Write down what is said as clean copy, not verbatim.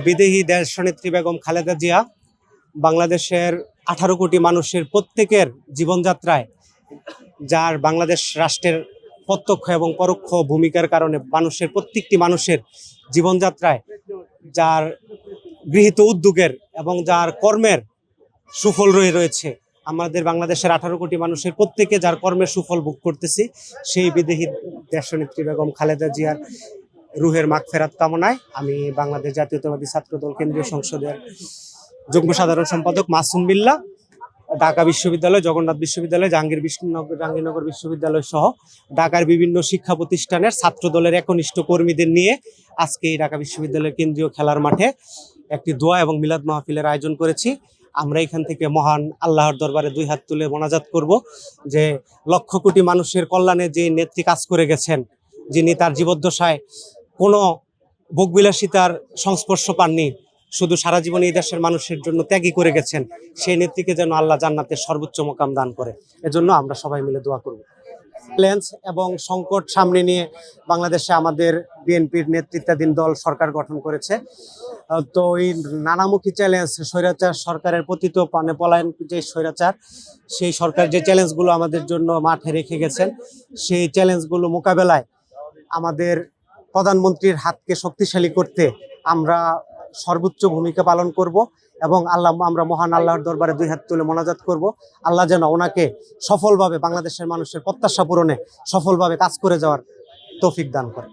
বিদেহী দেশনেত্রী বেগম খালেদা জিয়া বাংলাদেশের 18 কোটি মানুষের প্রত্যেকের জীবনযাত্রায়, যার বাংলাদেশ রাষ্ট্রের প্রত্যক্ষ এবং পরোক্ষ ভূমিকার কারণে মানুষের প্রত্যেকটি মানুষের জীবনযাত্রায় যার গৃহীত উদ্যোগের এবং যার কর্মের সুফল রয়েছে, আমাদের বাংলাদেশের 18 কোটি মানুষের প্রত্যেকে যার কর্মের সুফল ভোগ করতেছি, সেই বিদেহী দেশনেত্রী বেগম খালেদা জিয়ার রুহের মাগফিরাত কামনায় আমি বাংলাদেশ জাতীয়তাবাদী ছাত্রদল কেন্দ্রীয় সংসদের যুগ্ম সাধারণ সম্পাদক মাসুম বিল্লাহ, ঢাকা বিশ্ববিদ্যালয়, জগন্নাথ বিশ্ববিদ্যালয়, জাহাঙ্গীরনগর বিশ্ববিদ্যালয় সহ ঢাকার বিভিন্ন শিক্ষা প্রতিষ্ঠানের ছাত্রদলের একনিষ্ঠ কর্মীদের নিয়ে আজকে এই ঢাকা বিশ্ববিদ্যালয়ের কেন্দ্রীয় খেলার মাঠে একটি দোয়া এবং মিলাদ মাহফিলের আয়োজন করেছি। আমরা এখান থেকে মহান আল্লাহর দরবারে দুই হাত তুলে মোনাজাত করব যে লক্ষ কোটি মানুষের কল্যাণে যে নেত্রী কাজ করে গেছেন, যিনি তার জীবদ্দশায় কোনো ভোগবিলাসিতার সংস্পর্শ পাননি, শুধু সারা জীবন এই দেশের মানুষের জন্য ত্যাগী করে গেছেন, সেই নেত্রীকে যেন আল্লাহ জান্নাতের সর্বোচ্চ মোকাম দান করে। এজন্য আমরা সবাই মিলে দোয়া করব। চ্যালেঞ্জ এবং সংকট সামনে নিয়ে বাংলাদেশে আমাদের বিএনপির নেতৃত্বাধীন দল সরকার গঠন করেছে। তো এই নানামুখী চ্যালেঞ্জ, স্বৈরাচার সরকারের পতিত পানে পলায়ন যে স্বৈরাচার, সেই সরকার যে চ্যালেঞ্জগুলো আমাদের জন্য মাঠে রেখে গেছেন, সেই চ্যালেঞ্জগুলো মোকাবেলায় আমাদের প্রধানমন্ত্রীর হাতকে শক্তিশালী করতে আমরা সর্বোচ্চ ভূমিকা পালন করব এবং আমরা মহান আল্লাহর দরবারে দুই হাত তুলে মোনাজাত করব, আল্লাহ যেন ওনাকে সফলভাবে বাংলাদেশের মানুষের প্রত্যাশা পূরণে সফলভাবে কাজ করে যাওয়ার তৌফিক দান করে।